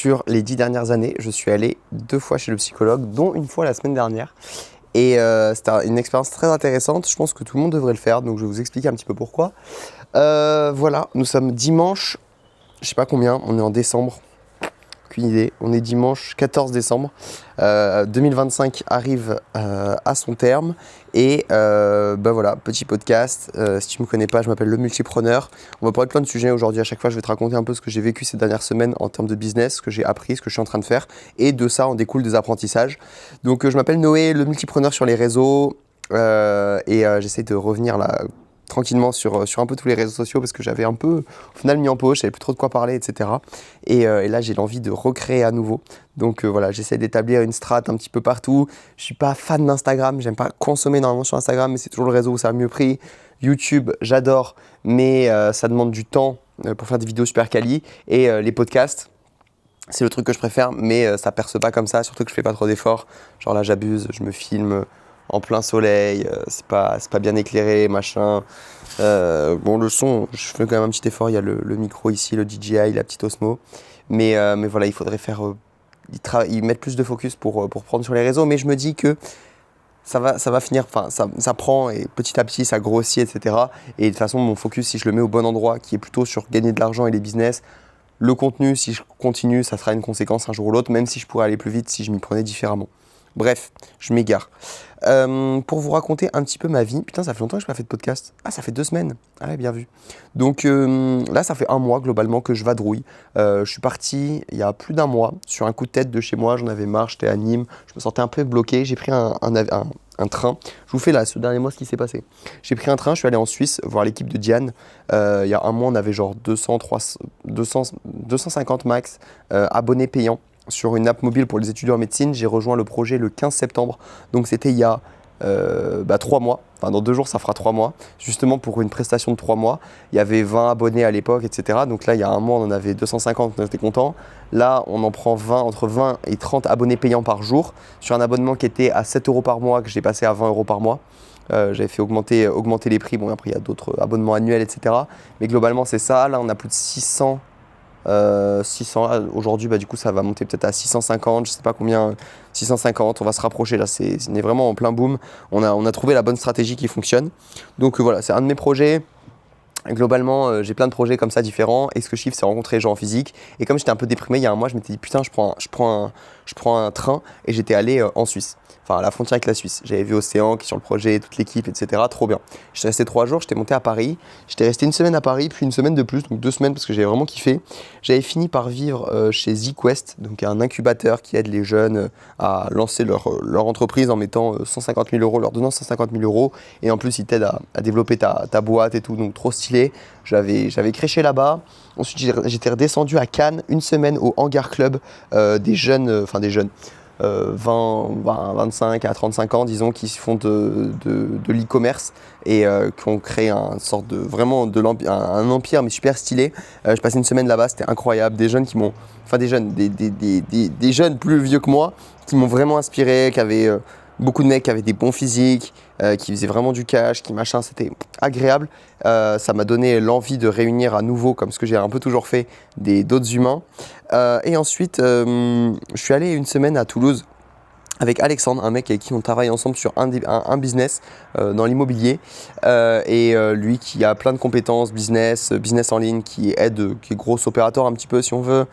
Sur les 10 dernières années, je suis allé 2 fois chez le psychologue, dont une fois la semaine dernière. Et c'était une expérience très intéressante. Je pense que tout le monde devrait le faire, donc je vais vous expliquer un petit peu pourquoi. Voilà, nous sommes dimanche, je sais pas combien, on est en décembre. Aucune idée. On est dimanche 14 décembre. 2025 arrive à son terme. Et voilà, petit podcast. Si tu ne me connais pas, je m'appelle Le Multipreneur. On va parler de plein de sujets aujourd'hui. À chaque fois, je vais te raconter un peu ce que j'ai vécu ces dernières semaines en termes de business, ce que j'ai appris, ce que je suis en train de faire. Et de ça, en découle des apprentissages. Donc, je m'appelle Noé, Le Multipreneur sur les réseaux. J'essaie de revenir là tranquillement sur un peu tous les réseaux sociaux parce que j'avais un peu au final mis en pause, je savais plus trop de quoi parler, etc. Et là j'ai l'envie de recréer à nouveau. Donc voilà, j'essaie d'établir une strat un petit peu partout. Je suis pas fan d'Instagram, j'aime pas consommer énormément sur Instagram, mais c'est toujours le réseau où ça a mieux pris. YouTube, j'adore, mais ça demande du temps pour faire des vidéos super quali. Et les podcasts, c'est le truc que je préfère, mais ça perce pas comme ça, surtout que je fais pas trop d'efforts. Genre là j'abuse, je me filme en plein soleil, c'est pas bien éclairé, machin. Bon, le son, je fais quand même un petit effort, il y a le micro ici, le DJI, la petite Osmo. Mais voilà, il faudrait faire, ils mettent plus de focus pour prendre sur les réseaux, mais je me dis que ça va finir, enfin ça prend et petit à petit ça grossit, etc. Et de toute façon, mon focus, si je le mets au bon endroit, qui est plutôt sur gagner de l'argent et les business, le contenu, si je continue, ça sera une conséquence un jour ou l'autre, même si je pourrais aller plus vite si je m'y prenais différemment. Bref, je m'égare. Pour vous raconter un petit peu ma vie, putain, ça fait longtemps que je n'ai pas fait de podcast. Ah, ça fait 2 semaines. Ah ouais, bien vu. Donc là, ça fait 1 mois globalement que je vadrouille. Je suis parti il y a plus d'1 mois sur un coup de tête de chez moi. J'en avais marre, j'étais à Nîmes. Je me sentais un peu bloqué. J'ai pris un train. Je vous fais là, ce dernier mois, ce qui s'est passé. J'ai pris un train, je suis allé en Suisse voir l'équipe de Diane. Il y a 1 mois, on avait genre 250 max abonnés payants sur une app mobile pour les étudiants en médecine. J'ai rejoint le projet le 15 septembre, donc c'était il y a 3 mois. Enfin, dans 2 jours, ça fera 3 mois. Justement, pour une prestation de 3 mois, il y avait 20 abonnés à l'époque, etc. Donc là, il y a 1 mois, on en avait 250, on était content. Là, on en prend 20, entre 20 et 30 abonnés payants par jour, sur un abonnement qui était à 7 euros par mois, que j'ai passé à 20 euros par mois. J'avais fait augmenter les prix. Bon, après, il y a d'autres abonnements annuels, etc. Mais globalement, c'est ça. Là, on a plus de 600. 600, aujourd'hui, du coup, ça va monter peut-être à 650, je sais pas combien, 650, on va se rapprocher là, on est vraiment en plein boom. On a trouvé la bonne stratégie qui fonctionne. Donc voilà, c'est un de mes projets. Globalement, j'ai plein de projets comme ça différents et ce que je kiffe, c'est rencontrer les gens en physique. Et comme j'étais un peu déprimé il y a 1 mois, je m'étais dit putain, je prends un train et j'étais allé en Suisse, enfin à la frontière avec la Suisse. J'avais vu Océan qui est sur le projet, toute l'équipe, etc. Trop bien. J'étais resté 3 jours, j'étais monté à Paris. J'étais resté 1 semaine à Paris, puis 1 semaine de plus, donc 2 semaines parce que j'avais vraiment kiffé. J'avais fini par vivre chez ZQuest, donc un incubateur qui aide les jeunes à lancer leur entreprise en mettant 150 000 euros, leur donnant 150 000 euros. Et en plus, ils t'aident à développer ta boîte et tout, donc trop stylé. J'avais créché là-bas. Ensuite, j'étais redescendu à Cannes 1 semaine au Hangar Club des jeunes, 25 à 35 ans, disons, qui font de l'e-commerce et qui ont créé un empire, mais super stylé. Je passais 1 semaine là-bas, c'était incroyable. Des jeunes des jeunes plus vieux que moi, qui m'ont vraiment inspiré, qui avaient beaucoup de mecs qui avaient des bons physiques, qui faisaient vraiment du cash, c'était agréable. Ça m'a donné l'envie de réunir à nouveau, comme ce que j'ai un peu toujours fait, d'autres humains. Et ensuite, je suis allé 1 semaine à Toulouse avec Alexandre, un mec avec qui on travaille ensemble sur un business dans l'immobilier. Lui qui a plein de compétences, business en ligne, qui est gros opérateur un petit peu si on veut,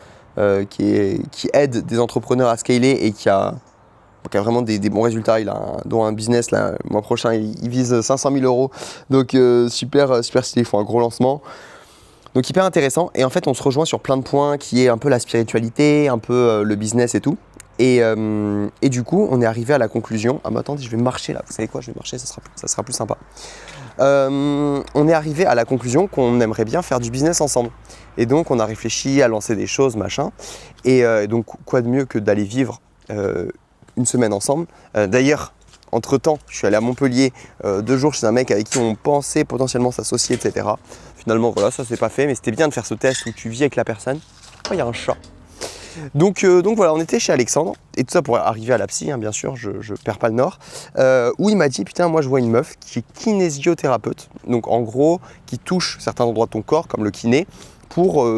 qui aide des entrepreneurs à scaler et qui a vraiment des bons résultats. Dont un business, là, le mois prochain, il vise 500 000 euros. Donc super stylé, ils font un gros lancement. Donc hyper intéressant. Et en fait, on se rejoint sur plein de points qui est un peu la spiritualité, un peu le business et tout. Et du coup, on est arrivé à la conclusion. Ah, mais attendez, je vais marcher là. Vous savez quoi? Je vais marcher, ça sera plus sympa. On est arrivé à la conclusion qu'on aimerait bien faire du business ensemble. Et donc, on a réfléchi à lancer des choses, machin. Et donc, quoi de mieux que d'aller vivre 1 semaine ensemble. D'ailleurs, entre-temps, je suis allé à Montpellier 2 jours chez un mec avec qui on pensait potentiellement s'associer, etc. Finalement, voilà, ça s'est pas fait, mais c'était bien de faire ce test où tu vis avec la personne. Oh, il y a un chat. Donc voilà, on était chez Alexandre, et tout ça pour arriver à la psy, hein, bien sûr, je perds pas le nord, où il m'a dit, putain, moi je vois une meuf qui est kinésiothérapeute, donc en gros, qui touche certains endroits de ton corps, comme le kiné, pour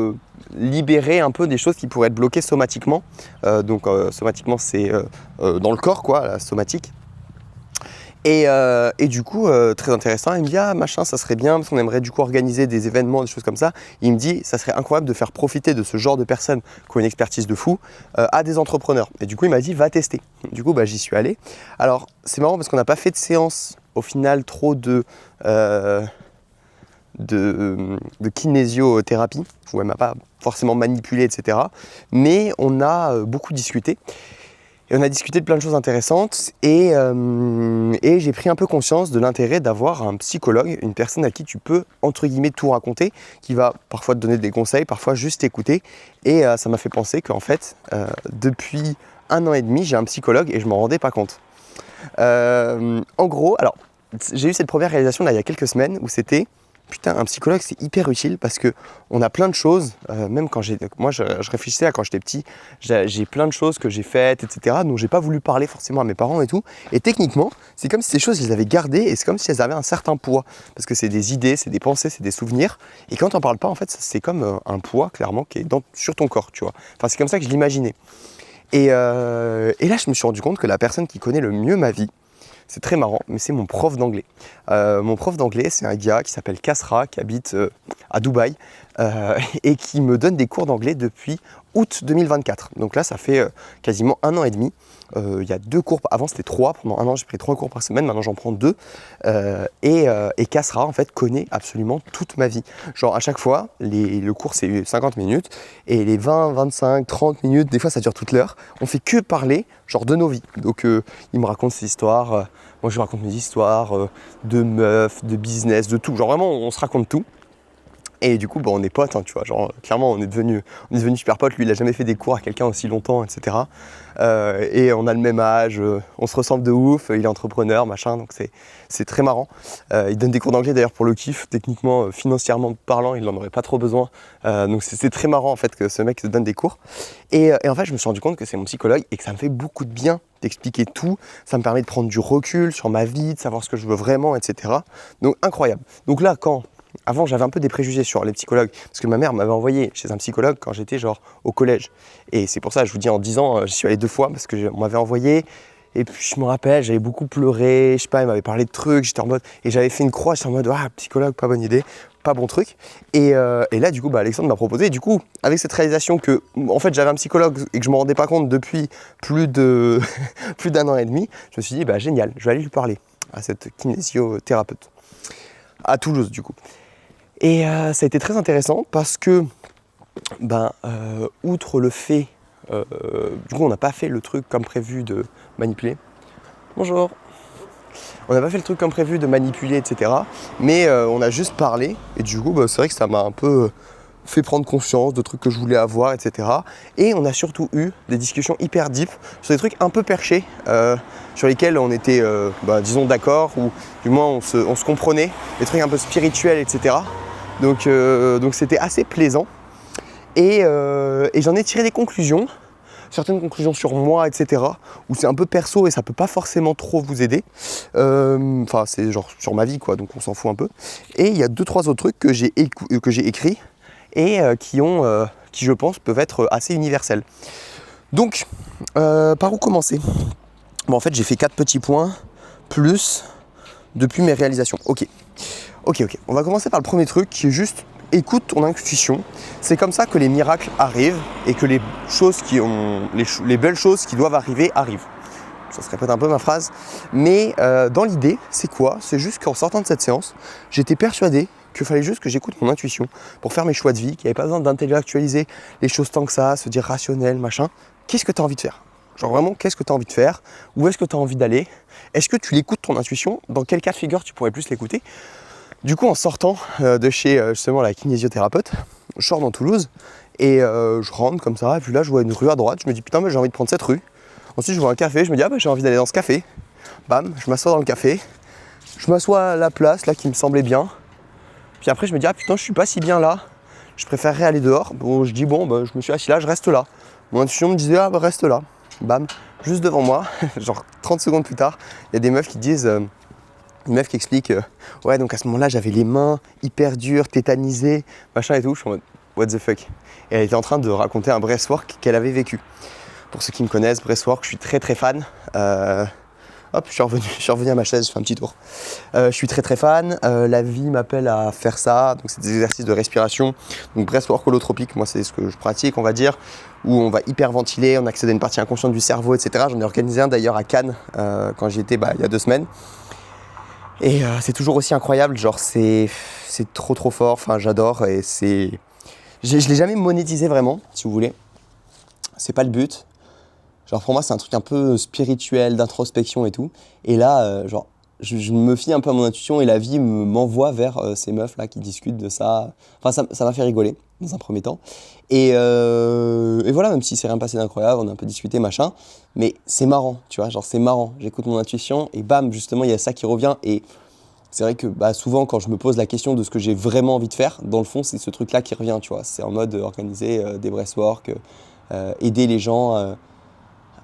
libérer un peu des choses qui pourraient être bloquées somatiquement. Somatiquement, c'est dans le corps, quoi, la somatique. Et du coup, très intéressant, il me dit « Ah, machin, ça serait bien, parce qu'on aimerait du coup organiser des événements, des choses comme ça. » Il me dit « Ça serait incroyable de faire profiter de ce genre de personnes qui ont une expertise de fou à des entrepreneurs. » Et du coup, il m'a dit « Va tester. » Du coup, j'y suis allé. Alors, c'est marrant parce qu'on n'a pas fait de séance, au final, trop de kinésiothérapie, où elle ne m'a pas forcément manipulé, etc. Mais on a beaucoup discuté. Et on a discuté de plein de choses intéressantes et j'ai pris un peu conscience de l'intérêt d'avoir un psychologue, une personne à qui tu peux, entre guillemets, tout raconter, qui va parfois te donner des conseils, parfois juste t'écouter. Et ça m'a fait penser qu'en fait, depuis 1 an et demi, j'ai un psychologue et je m'en rendais pas compte. En gros, alors, j'ai eu cette première réalisation là, il y a quelques semaines où c'était putain, un psychologue c'est hyper utile parce que on a plein de choses, même quand moi je réfléchissais à quand j'étais petit, j'ai plein de choses que j'ai faites, etc. dont j'ai pas voulu parler forcément à mes parents et tout. Et techniquement, c'est comme si ces choses, je les avais gardées et c'est comme si elles avaient un certain poids. Parce que c'est des idées, c'est des pensées, c'est des souvenirs. Et quand on parle pas, en fait, c'est comme un poids clairement qui est sur ton corps, tu vois. Enfin, c'est comme ça que je l'imaginais. Et là, je me suis rendu compte que la personne qui connaît le mieux ma vie, c'est très marrant, mais c'est mon prof d'anglais. Mon prof d'anglais, c'est un gars qui s'appelle Kasra, qui habite à Dubaï et qui me donne des cours d'anglais depuis août 2024. Donc là, ça fait quasiment 1 an et demi. Il y a 2 cours, avant c'était 3, pendant 1 an j'ai pris 3 cours par semaine, maintenant j'en prends 2. Et Kasra en fait connaît absolument toute ma vie. Genre à chaque fois, le cours c'est 50 minutes et les 20, 25, 30 minutes, des fois ça dure toute l'heure, on fait que parler genre de nos vies. Donc il me raconte ses histoires, moi je lui raconte mes histoires de meufs, de business, de tout. Genre vraiment on se raconte tout. Et du coup, on est potes, hein, tu vois, genre clairement on est devenus super potes. Lui, il a jamais fait des cours à quelqu'un aussi longtemps, etc. Et on a le même âge, on se ressemble de ouf, il est entrepreneur, machin, donc c'est très marrant. Il donne des cours d'anglais d'ailleurs pour le kiff, techniquement, financièrement parlant, il n'en aurait pas trop besoin. Donc c'est très marrant en fait que ce mec te donne des cours. Et en fait, je me suis rendu compte que c'est mon psychologue et que ça me fait beaucoup de bien d'expliquer tout. Ça me permet de prendre du recul sur ma vie, de savoir ce que je veux vraiment, etc. Donc incroyable. Donc là, avant, j'avais un peu des préjugés sur les psychologues, parce que ma mère m'avait envoyé chez un psychologue quand j'étais genre au collège. Et c'est pour ça, je vous dis, en 10 ans, j'y suis allé 2 fois, parce qu'on m'avait envoyé. Et puis je me rappelle, j'avais beaucoup pleuré, je sais pas, il m'avait parlé de trucs, j'étais en mode, et j'avais fait une croix, j'étais en mode, ah, psychologue, pas bonne idée, pas bon truc. Et là, du coup, Alexandre m'a proposé, et du coup, avec cette réalisation que, en fait, j'avais un psychologue et que je me rendais pas compte depuis plus d'1 an et demi, je me suis dit, génial, je vais aller lui parler à cette kinésiothérapeute. À Toulouse, du coup. Et ça a été très intéressant parce que, outre le fait, du coup on n'a pas fait le truc comme prévu de manipuler. Bonjour. On n'a pas fait le truc comme prévu de manipuler, etc. Mais on a juste parlé et du coup c'est vrai que ça m'a un peu fait prendre conscience de trucs que je voulais avoir, etc. Et on a surtout eu des discussions hyper deep sur des trucs un peu perchés, sur lesquels on était, disons, d'accord, ou du moins on se comprenait, des trucs un peu spirituels, etc. Donc c'était assez plaisant. Et j'en ai tiré des conclusions, certaines conclusions sur moi, etc. où c'est un peu perso et ça peut pas forcément trop vous aider. Enfin, c'est genre sur ma vie, quoi, donc on s'en fout un peu. Et il y a 2-3 autres trucs que j'ai écrits et qui, je pense, peuvent être assez universels. Donc, par où commencer ? En fait, j'ai fait 4 petits points, plus depuis mes réalisations. Ok, on va commencer par le premier truc qui est juste écoute ton intuition. C'est comme ça que les miracles arrivent et que les belles choses qui doivent arriver arrivent. Ça se répète un peu ma phrase, mais dans l'idée, c'est quoi ? C'est juste qu'en sortant de cette séance, j'étais persuadé qu'il fallait juste que j'écoute mon intuition pour faire mes choix de vie, qu'il n'y avait pas besoin d'intellectualiser les choses tant que ça, se dire rationnel, machin. Qu'est-ce que tu as envie de faire ? Genre vraiment, qu'est-ce que tu as envie de faire ? Où est-ce que tu as envie d'aller ? Est-ce que tu l'écoutes ton intuition ? Dans quel cas de figure tu pourrais plus l'écouter ? Du coup, en sortant de chez justement la kinésiothérapeute, je sors dans Toulouse et je rentre comme ça, et puis là je vois une rue à droite, je me dis putain mais j'ai envie de prendre cette rue. Ensuite je vois un café, je me dis j'ai envie d'aller dans ce café. Bam, je m'assois dans le café, je m'assois à la place là qui me semblait bien. Puis après je me dis putain je suis pas si bien là, je préférerais aller dehors. Bon je dis je me suis assis là, je reste là. Mon intuition me disait reste là. Bam, juste devant moi, genre 30 secondes plus tard, il y a des meufs qui disent... une meuf qui explique donc à ce moment-là j'avais les mains hyper dures, tétanisées, machin et tout. Je suis en mode what the fuck. Et elle était en train de raconter un breathwork qu'elle avait vécu. Pour ceux qui me connaissent, breathwork, je suis très très fan. Hop, je suis revenu à ma chaise, je fais un petit tour. Je suis très très fan, la vie m'appelle à faire ça, donc c'est des exercices de respiration. Donc breathwork holotropique, moi c'est ce que je pratique, on va dire, où on va hyperventiler, on accède à une partie inconsciente du cerveau, etc. J'en ai organisé un d'ailleurs à Cannes, quand j'y étais il y a 2 semaines. Et c'est toujours aussi incroyable, genre c'est trop fort, enfin j'adore et c'est... Je l'ai jamais monétisé vraiment, si vous voulez. C'est pas le but. Genre pour moi c'est un truc un peu spirituel, d'introspection et tout. Et là, genre, je me fie un peu à mon intuition et la vie m'envoie vers ces meufs là qui discutent de ça. Enfin ça m'a fait rigoler dans un premier temps. Et voilà, même si c'est rien passé d'incroyable, on a un peu discuté machin. Mais c'est marrant, tu vois, genre c'est marrant. J'écoute mon intuition et bam, justement il y a ça qui revient. Et c'est vrai que souvent quand je me pose la question de ce que j'ai vraiment envie de faire, dans le fond c'est ce truc là qui revient, tu vois. C'est en mode organiser des breathwork, aider les gens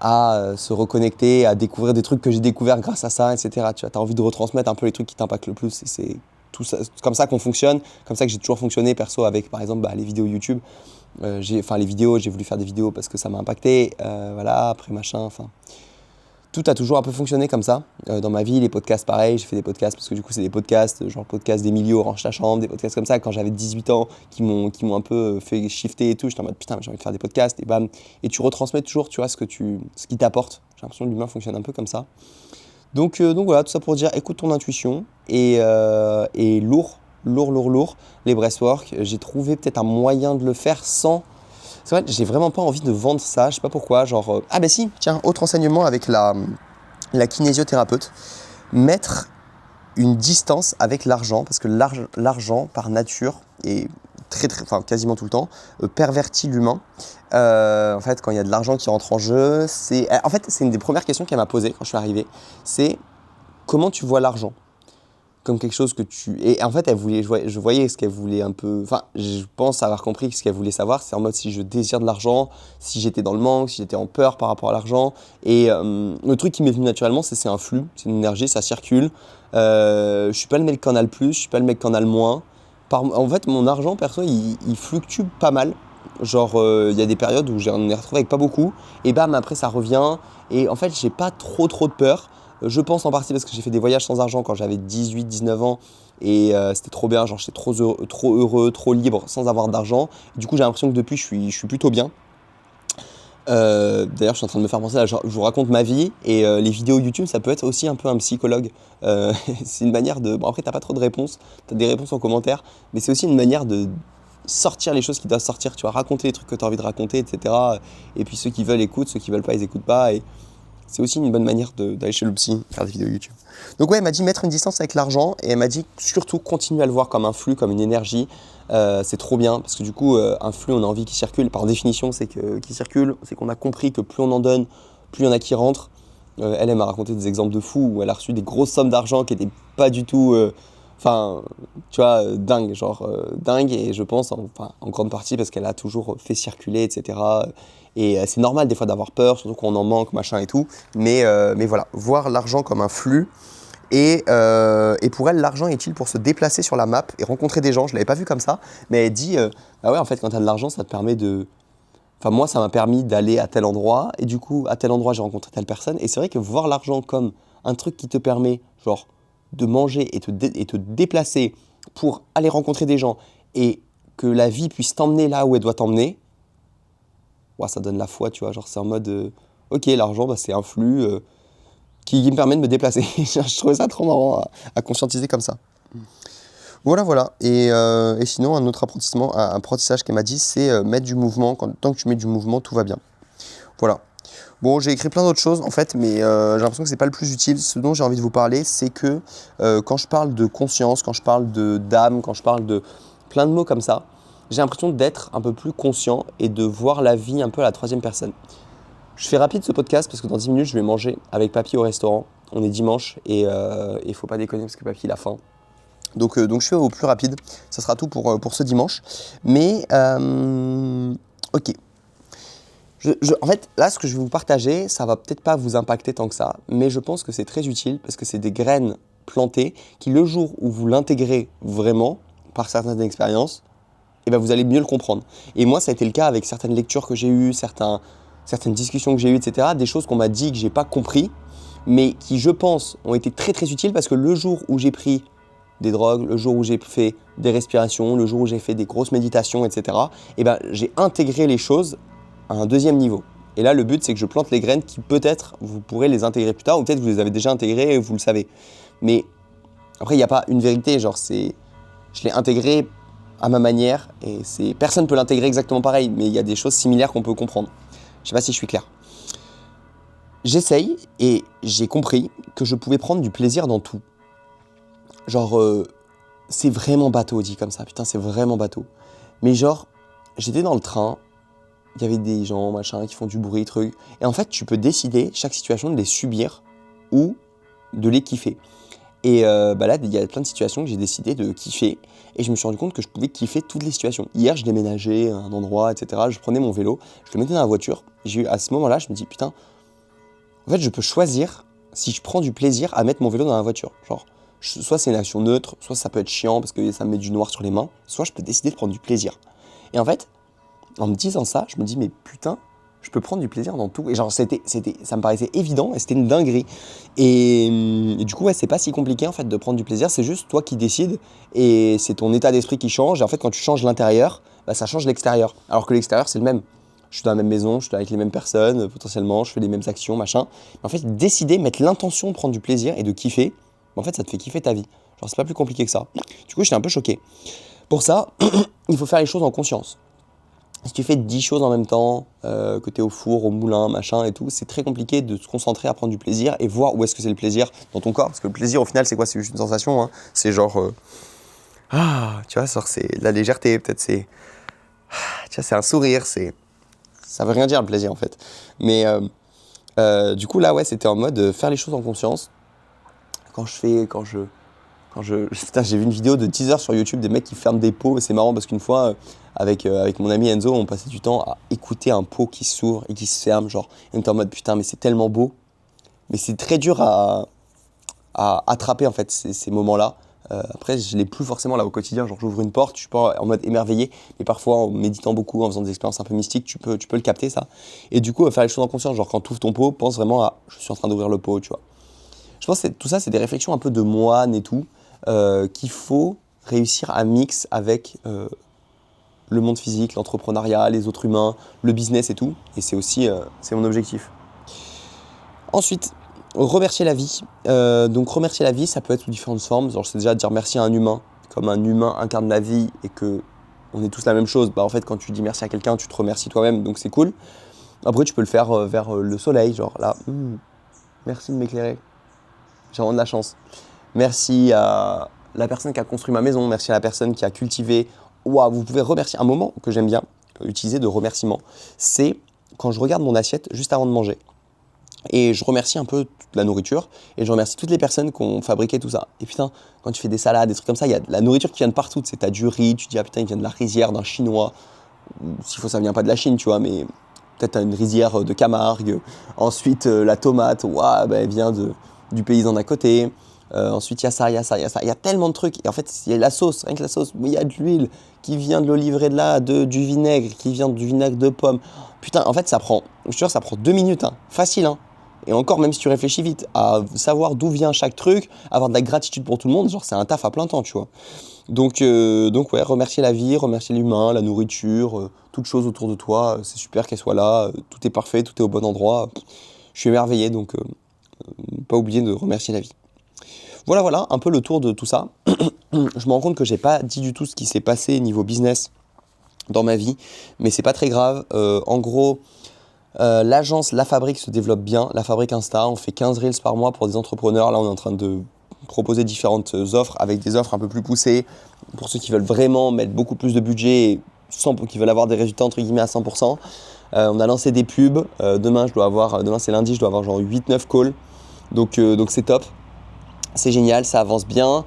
à se reconnecter, à découvrir des trucs que j'ai découverts grâce à ça, etc. Tu as envie de retransmettre un peu les trucs qui t'impactent le plus. Et c'est tout ça, comme ça qu'on fonctionne, comme ça que j'ai toujours fonctionné perso avec par exemple les vidéos YouTube. Les vidéos, j'ai voulu faire des vidéos parce que ça m'a impacté. Voilà, après machin, enfin... Tout a toujours un peu fonctionné comme ça dans ma vie. Les podcasts, pareil, j'ai fait des podcasts parce que du coup, c'est des podcasts, genre le podcast d'Emilio, Range ta chambre, des podcasts comme ça quand j'avais 18 ans qui m'ont un peu fait shifter et tout. J'étais en mode putain, mais j'ai envie de faire des podcasts et bam. Et tu retransmets toujours, tu vois, ce qui t'apporte. J'ai l'impression que l'humain fonctionne un peu comme ça. Donc voilà, tout ça pour dire écoute ton intuition et lourd. Les breathwork, j'ai trouvé peut-être un moyen de le faire sans. C'est vrai, j'ai vraiment pas envie de vendre ça, je sais pas pourquoi, genre... Ah bah si, tiens, autre enseignement avec la kinésiothérapeute. Mettre une distance avec l'argent, parce que l'argent, par nature, et quasiment tout le temps, pervertit l'humain. En fait, quand il y a de l'argent qui rentre en jeu, c'est une des premières questions qu'elle m'a posées quand je suis arrivé, c'est comment tu vois l'argent ? Comme quelque chose que tu... Et en fait, je voyais ce qu'elle voulait un peu... Enfin, je pense avoir compris ce qu'elle voulait savoir. C'est en mode si je désire de l'argent, si j'étais dans le manque, si j'étais en peur par rapport à l'argent. Et le truc qui m'est venu naturellement, c'est un flux, c'est une énergie, ça circule. Je suis pas le mec qui en a le plus, je suis pas le mec qui en a le moins. En fait, mon argent, perso, il fluctue pas mal. Genre, il y a des périodes où j'en ai retrouvé avec pas beaucoup. Et bam, après, ça revient. Et en fait, j'ai pas trop de peur. Je pense en partie parce que j'ai fait des voyages sans argent quand j'avais 18-19 ans et c'était trop bien, genre j'étais trop heureux, trop libre sans avoir d'argent. Du coup j'ai l'impression que depuis je suis plutôt bien. D'ailleurs je suis en train de me faire penser, là, je vous raconte ma vie et les vidéos YouTube ça peut être aussi un peu un psychologue. C'est une manière de... Bon après t'as pas trop de réponses, t'as des réponses en commentaire, mais c'est aussi une manière de sortir les choses qui doivent sortir, tu vois, raconter les trucs que tu as envie de raconter, etc. Et puis ceux qui veulent écoutent, ceux qui veulent pas ils écoutent pas. Et c'est aussi une bonne manière d'aller chez le psy, faire des vidéos YouTube. Donc ouais, elle m'a dit mettre une distance avec l'argent et elle m'a dit surtout continuer à le voir comme un flux, comme une énergie. C'est trop bien parce que du coup, un flux, on a envie qu'il circule. Par définition, qu'il circule, c'est qu'on a compris que plus on en donne, plus il y en a qui rentrent. Elle m'a raconté des exemples de fous où elle a reçu des grosses sommes d'argent qui n'étaient pas du tout... tu vois, dingue, dingue. Et je pense, en grande partie parce qu'elle a toujours fait circuler, etc. Et c'est normal des fois d'avoir peur, surtout quand on en manque, machin et tout. Mais voilà, voir l'argent comme un flux. Et pour elle, l'argent est utile pour se déplacer sur la map et rencontrer des gens. Je ne l'avais pas vu comme ça, mais elle dit, bah ouais, en fait, quand tu as de l'argent, ça te permet de... Enfin, moi, ça m'a permis d'aller à tel endroit. Et du coup, à tel endroit, j'ai rencontré telle personne. Et c'est vrai que voir l'argent comme un truc qui te permet, genre, de manger et te déplacer pour aller rencontrer des gens et que la vie puisse t'emmener là où elle doit t'emmener, ouais, ça donne la foi, tu vois. Genre, c'est en mode, ok, l'argent, c'est un flux qui me permet de me déplacer. Je trouvais ça trop marrant à conscientiser comme ça. Voilà. Et sinon, un autre apprentissage qu'elle m'a dit, c'est mettre du mouvement. Tant que tu mets du mouvement, tout va bien. Voilà. Bon, j'ai écrit plein d'autres choses en fait, mais j'ai l'impression que c'est pas le plus utile. Ce dont j'ai envie de vous parler, c'est que quand je parle de conscience, quand je parle d'âme, quand je parle de plein de mots comme ça, j'ai l'impression d'être un peu plus conscient et de voir la vie un peu à la troisième personne. Je fais rapide ce podcast parce que dans 10 minutes, je vais manger avec Papy au restaurant. On est dimanche et il faut pas déconner parce que Papy il a faim. Donc je fais au plus rapide. Ça sera tout pour ce dimanche. Mais ok. En fait, là, ce que je vais vous partager, ça va peut-être pas vous impacter tant que ça, mais je pense que c'est très utile parce que c'est des graines plantées qui, le jour où vous l'intégrez vraiment, par certaines expériences, et ben vous allez mieux le comprendre. Et moi, ça a été le cas avec certaines lectures que j'ai eues, certaines discussions que j'ai eues, etc. Des choses qu'on m'a dit que j'ai pas compris, mais qui, je pense, ont été très très utiles parce que le jour où j'ai pris des drogues, le jour où j'ai fait des respirations, le jour où j'ai fait des grosses méditations, etc., et ben j'ai intégré les choses à un deuxième niveau. Et là, le but, c'est que je plante les graines qui, peut-être, vous pourrez les intégrer plus tard, ou peut-être vous les avez déjà intégrées et vous le savez. Mais après, il n'y a pas une vérité, genre, je l'ai intégré à ma manière, et personne ne peut l'intégrer exactement pareil, mais il y a des choses similaires qu'on peut comprendre. Je ne sais pas si je suis clair. J'essaye, et j'ai compris que je pouvais prendre du plaisir dans tout. Genre, c'est vraiment bateau dit comme ça, putain, c'est vraiment bateau. Mais genre, j'étais dans le train, il y avait des gens, machin, qui font du bruit, truc. Et en fait, tu peux décider, chaque situation, de les subir ou de les kiffer. Et là, il y a plein de situations que j'ai décidé de kiffer. Et je me suis rendu compte que je pouvais kiffer toutes les situations. Hier, je déménageais à un endroit, etc. Je prenais mon vélo, je le mettais dans la voiture. À ce moment-là, je me dis, putain, en fait, je peux choisir si je prends du plaisir à mettre mon vélo dans la voiture. Genre, soit c'est une action neutre, soit ça peut être chiant parce que ça me met du noir sur les mains, soit je peux décider de prendre du plaisir. Et en fait, en me disant ça, je me dis, mais putain, je peux prendre du plaisir dans tout. Et genre, ça me paraissait évident et c'était une dinguerie. Et du coup, ouais, c'est pas si compliqué en fait de prendre du plaisir, c'est juste toi qui décides et c'est ton état d'esprit qui change. Et en fait, quand tu changes l'intérieur, bah, ça change l'extérieur. Alors que l'extérieur, c'est le même. Je suis dans la même maison, je suis avec les mêmes personnes, potentiellement, je fais les mêmes actions, machin. Mais en fait, décider, mettre l'intention de prendre du plaisir et de kiffer, bah, en fait, ça te fait kiffer ta vie. Genre, c'est pas plus compliqué que ça. Du coup, j'étais un peu choqué. Pour ça, il faut faire les choses en conscience. Si tu fais 10 choses en même temps, que tu es au four, au moulin, machin et tout, c'est très compliqué de se concentrer à prendre du plaisir et voir où est-ce que c'est le plaisir dans ton corps. Parce que le plaisir, au final, c'est quoi? C'est juste une sensation. Hein. C'est genre... tu vois, c'est la légèreté, peut-être c'est... tu vois, c'est un sourire, ça veut rien dire le plaisir en fait. Mais du coup, là, ouais, c'était en mode faire les choses en conscience. Putain, j'ai vu une vidéo de teaser sur YouTube des mecs qui ferment des pots et c'est marrant parce qu'une fois avec mon ami Enzo on passait du temps à écouter un pot qui s'ouvre et qui se ferme genre et on était en mode putain mais c'est tellement beau mais c'est très dur à attraper en fait ces moments-là. Après je l'ai plus forcément là au quotidien, genre j'ouvre une porte, je suis pas en mode émerveillé mais parfois en méditant beaucoup, en faisant des expériences un peu mystiques tu peux le capter ça et du coup faire les choses en conscience, genre quand tu ouvres ton pot, pense vraiment à je suis en train d'ouvrir le pot, tu vois. Je pense que tout ça c'est des réflexions un peu de moine et tout. Qu'il faut réussir à mixer avec le monde physique, l'entrepreneuriat, les autres humains, le business et tout. Et c'est aussi c'est mon objectif. Ensuite, remercier la vie. Donc remercier la vie, ça peut être sous différentes formes. Genre c'est déjà dire merci à un humain, comme un humain incarne la vie et que on est tous la même chose. Bah en fait quand tu dis merci à quelqu'un, tu te remercies toi-même, donc c'est cool. Après tu peux le faire vers le soleil, genre là, merci de m'éclairer. J'ai vraiment de la chance. Merci à la personne qui a construit ma maison, merci à la personne qui a cultivé. Waouh, vous pouvez remercier. Un moment que j'aime bien utiliser de remerciement, c'est quand je regarde mon assiette juste avant de manger. Et je remercie un peu toute la nourriture et je remercie toutes les personnes qui ont fabriqué tout ça. Et putain, quand tu fais des salades, des trucs comme ça, il y a de la nourriture qui vient de partout. Tu sais, t'as du riz, tu te dis ah putain, il vient de la rizière d'un chinois. S'il faut, ça vient pas de la Chine, tu vois, mais peut-être t'as une rizière de Camargue. Ensuite, la tomate, waouh, bah, elle vient du paysan d'à côté. Ensuite, il y a ça, il y a ça, il y a ça. Il y a tellement de trucs. Et en fait, il y a la sauce, rien que la sauce. Mais il y a de l'huile qui vient de l'olive de là, du vinaigre, qui vient du vinaigre de pomme. Putain, en fait, je te jure, ça prend 2 minutes. Hein. Facile, hein. Et encore, même si tu réfléchis vite, à savoir d'où vient chaque truc, avoir de la gratitude pour tout le monde, genre, c'est un taf à plein temps, tu vois. Donc ouais, remercier la vie, remercier l'humain, la nourriture, toute chose autour de toi. C'est super qu'elle soit là. Tout est parfait, tout est au bon endroit. Je suis émerveillé, donc pas oublier de remercier la vie. Voilà, un peu le tour de tout ça. Je me rends compte que j'ai pas dit du tout ce qui s'est passé niveau business dans ma vie, mais c'est pas très grave. En gros, l'agence La Fabrique se développe bien. La Fabrique Insta, on fait 15 reels par mois pour des entrepreneurs. Là, on est en train de proposer différentes offres avec des offres un peu plus poussées pour ceux qui veulent vraiment mettre beaucoup plus de budget et qui veulent avoir des résultats entre guillemets à 100%. On a lancé des pubs. Demain c'est lundi, je dois avoir genre 8-9 calls. Donc c'est top. C'est génial, ça avance bien.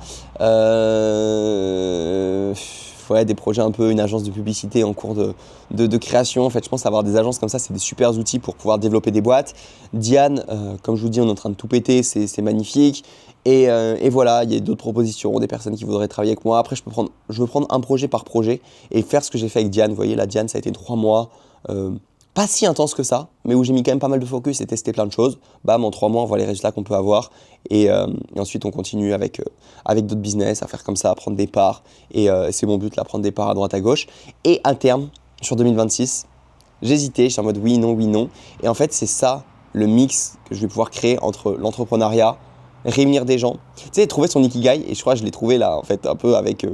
ouais, des projets un peu, une agence de publicité en cours de création. En fait, je pense avoir des agences comme ça, c'est des super outils pour pouvoir développer des boîtes. Diane, comme je vous dis, on est en train de tout péter, c'est magnifique. Et voilà, il y a d'autres propositions, des personnes qui voudraient travailler avec moi. Après, je veux prendre un projet par projet et faire ce que j'ai fait avec Diane. Vous voyez, là, Diane, ça a été 3 mois. Pas si intense que ça, mais où j'ai mis quand même pas mal de focus et testé plein de choses. Bam, en 3 mois, on voit les résultats qu'on peut avoir. Et ensuite, on continue avec d'autres business, à faire comme ça, à prendre des parts. Et c'est mon but, là, prendre des parts à droite, à gauche. Et à terme, sur 2026, j'hésitais, j'étais en mode oui, non, oui, non. Et en fait, c'est ça, le mix que je vais pouvoir créer entre l'entrepreneuriat, réunir des gens. Tu sais, trouver son ikigai. Et je crois que je l'ai trouvé là, en fait, un peu avec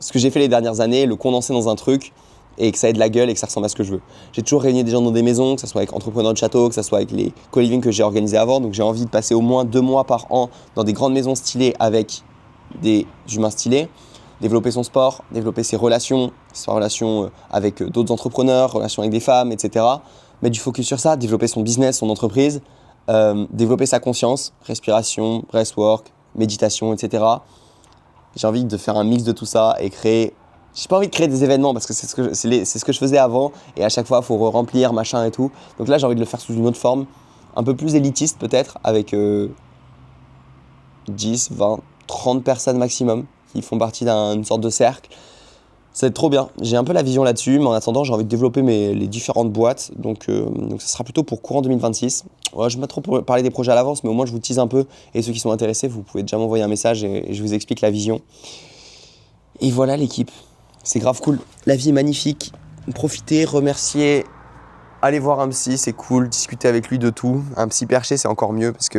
ce que j'ai fait les dernières années, le condenser dans un truc et que ça ait de la gueule et que ça ressemble à ce que je veux. J'ai toujours réuni des gens dans des maisons, que ce soit avec Entrepreneurs de Château, que ce soit avec les co-living que j'ai organisés avant. Donc j'ai envie de passer au moins 2 mois par an dans des grandes maisons stylées avec des humains stylés, développer son sport, développer ses relations avec d'autres entrepreneurs, relations avec des femmes, etc. Mettre du focus sur ça, développer son business, son entreprise, développer sa conscience, respiration, breathwork, méditation, etc. J'ai envie de faire un mix de tout ça et créer. J'ai pas envie de créer des événements parce que c'est ce que je faisais avant et à chaque fois il faut remplir machin et tout. Donc là j'ai envie de le faire sous une autre forme, un peu plus élitiste peut-être, avec 10, 20, 30 personnes maximum qui font partie d'une sorte de cercle. Ça va être trop bien. J'ai un peu la vision là-dessus, mais en attendant j'ai envie de développer les différentes boîtes. Donc ça sera plutôt pour courant 2026. Ouais, je ne vais pas trop parler des projets à l'avance, mais au moins je vous tease un peu. Et ceux qui sont intéressés, vous pouvez déjà m'envoyer un message et je vous explique la vision. Et voilà l'équipe. C'est grave cool. La vie est magnifique. Profitez, remerciez. Allez voir un psy, c'est cool. Discuter avec lui de tout. Un psy perché, c'est encore mieux parce que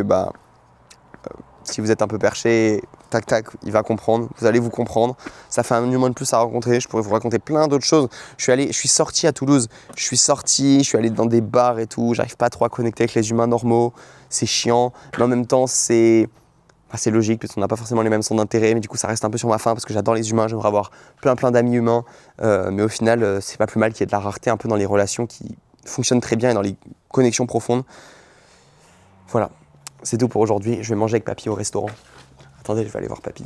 si vous êtes un peu perché, tac tac, il va comprendre. Vous allez vous comprendre. Ça fait un humain de plus à rencontrer. Je pourrais vous raconter plein d'autres choses. Je suis sorti à Toulouse. Je suis allé dans des bars et tout. J'arrive pas trop à connecter avec les humains normaux. C'est chiant. Mais en même temps, c'est logique parce qu'on n'a pas forcément les mêmes centres d'intérêt, mais du coup ça reste un peu sur ma faim parce que j'adore les humains, j'aimerais avoir plein d'amis humains, mais au final c'est pas plus mal qu'il y ait de la rareté un peu dans les relations qui fonctionnent très bien et dans les connexions profondes. Voilà, c'est tout pour aujourd'hui. Je vais manger avec Papy au restaurant. Attendez, je vais aller voir Papy.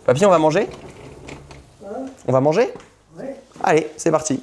Papy, on va manger ? On va manger ? Ouais. Allez, c'est parti.